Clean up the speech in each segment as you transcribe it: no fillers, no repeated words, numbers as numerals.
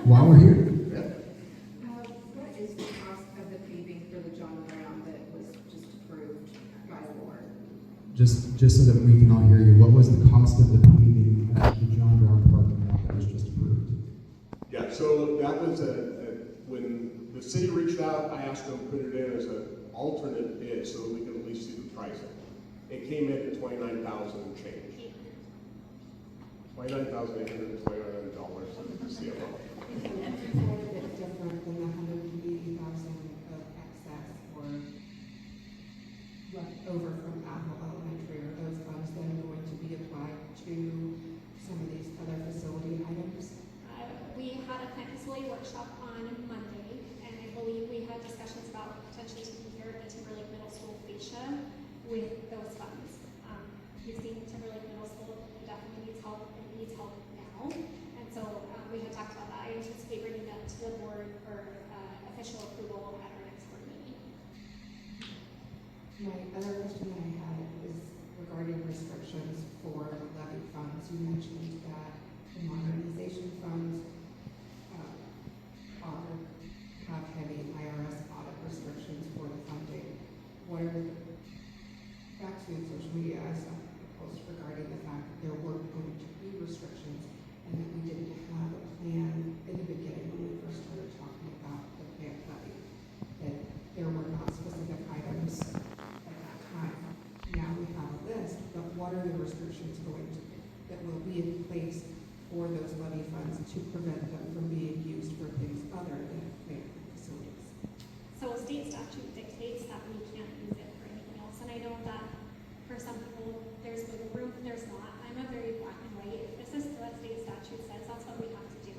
while we're here. What is the cost of the paving for the John Brown that was just approved by the board? Just so that we can all hear you, what was the cost of the paving at the John Brown parking lot that was just approved? Yeah, so that was when the city reached out, I asked them to put it in as an alternate bid so that we could at least see the pricing. It came in at $29,000 and change. $29,829 CFO. Is it quite a bit different than the $180,000 of excess or left over from Apple Elementary? Are those funds then going to be applied to some of these other facility items? We had a plant facility workshop on Monday, and I believe we had discussions about potentially taking care of the Timberlake Middle School fascia with those funds. You've seen Timberlake Middle School definitely needs help and needs help now, and so we had talked about that. I anticipate bringing that to the board for official approval at our next board meeting. My other question that I had is regarding restrictions for levy funds. You mentioned that the modernization funds have heavy IRS audit restrictions for the funding. What are back to social media? I saw a post regarding the fact that there were going to be restrictions and that we didn't have a plan in the beginning when we first started talking about the plant levy, that there were not specific items at that time. Now we have a list, but what are the restrictions going to be that will be in place for those levy funds to prevent them from being used for things other than plant facilities? So state statute dictates that we can't use it for anything else, and I know that for some people there's wiggle room, there's not. I'm a very black and white. If this is what state statute says, that's what we have to do.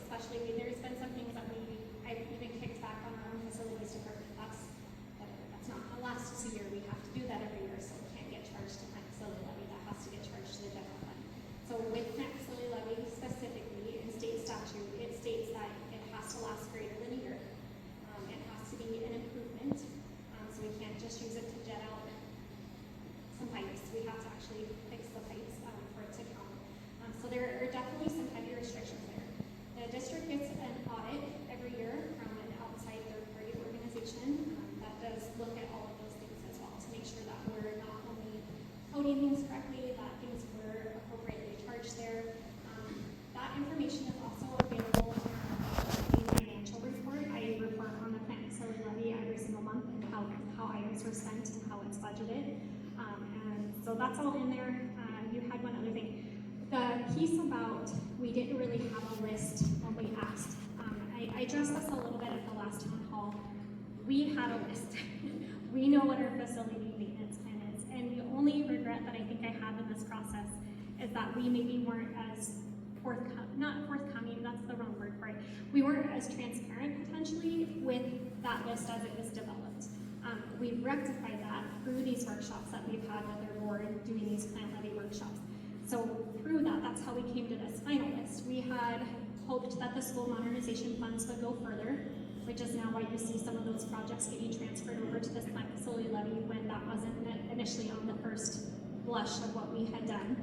Especially there's been some things that I've even kicked back on our own facilities department. That's not gonna last us a year. We have to do that every year, so it can't get charged to plant facility levy. That has to get charged to the general fund. So with plant facility levy specifically in state statute, it states that it has to last greater than a year. It has to be an improvement, so we can't just use it to jet out some pipes. We have to actually fix the pipes for it to count. So there are definitely some heavy restrictions there. The district gets an audit every year from an outside third-party organization that does look at all of those things as well to make sure that we're not only coding things correctly, that things were appropriately charged there. That information is also available in the financial report. I report on the plant facility levy every single month and how items were spent and how it's budgeted. And so that's all in there. You had one other thing. The piece about we didn't really have a list when we asked. I addressed this a little bit at the last town hall. We had a list. We know what our facility maintenance plan is. And the only regret that I think I have in this process is that we maybe weren't as not forthcoming, that's the wrong word for it. We weren't as transparent potentially with that list as it was developed. We've rectified that through these workshops that we've had with our board doing these plant levy workshops. So through that, that's how we came to this final list. We had hoped that the school modernization funds would go further, which is now why you see some of those projects getting transferred over to this plant facility levy when that wasn't initially on the first blush of what we had done.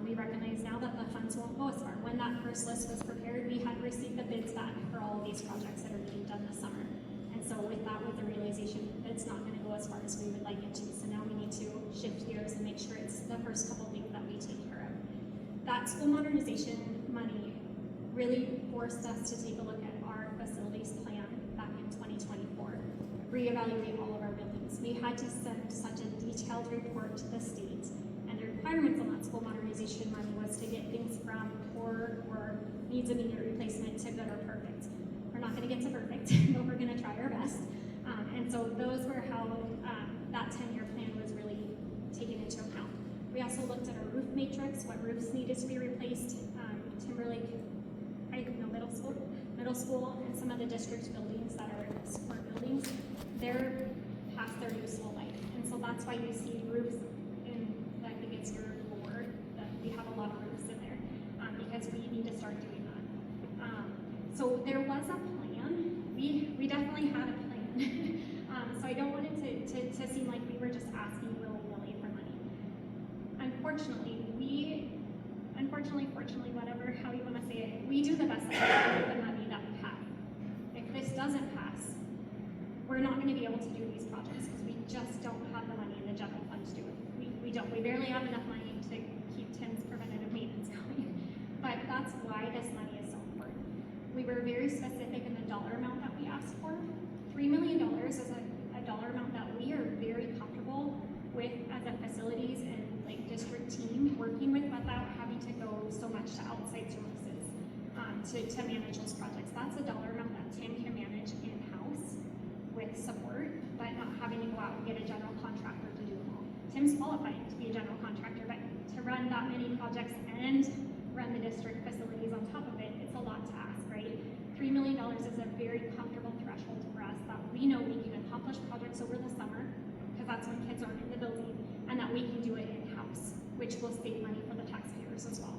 We recognize now that the funds won't go as far. When that first list was prepared, we had received the bids back for all of these projects that are being done this summer. And so with that, with the realization it's not going to go as far as we would like it to. So now we need to shift gears and make sure it's the first couple things that we take care of. That school modernization money really forced us to take a look at our facilities plan back in 2024, reevaluate all of our buildings. We had to send such a detailed report to the state, and the requirements on that school modernization money was to get things from poor or needs immediate replacement to good or perfect. We're not going to get to perfect, but we're going to try our best. And so those were how that 10-year plan was really taken into account. We also looked at our roof matrix, what roofs needed to be replaced. Timberlake, middle school, and some of the district buildings that are support buildings, they're past their useful life. And so that's why you see roofs in, I think it's year 4, that we have a lot of roofs in there, because we need to start doing that. So there was a plan. We definitely had a plan. So I don't want it to seem like we were just asking willy-nilly for money. Unfortunately, fortunately, whatever, how you want to say it, we do the best that we can with gonna be able to do these projects because we just don't have the money in the general fund to do it. We don't, we barely have enough money to keep Tim's preventative maintenance going. But that's why this money is so important. We were very specific in the dollar amount that we asked for. $3 million is a dollar amount that we are very comfortable with as a facilities and like district team working with without having to go so much to outside services to manage those projects. That's a dollar amount that Tim can manage in-house with support, but not having to go out and get a general contractor to do them all. Tim's qualified to be a general contractor, but to run that many projects and run the district facilities on top of it, it's a lot to ask, right? $3 million is a very comfortable threshold for us that we know we can accomplish projects over the summer, because that's when kids aren't in the building, and that we can do it in-house, which will save money for the taxpayers as well.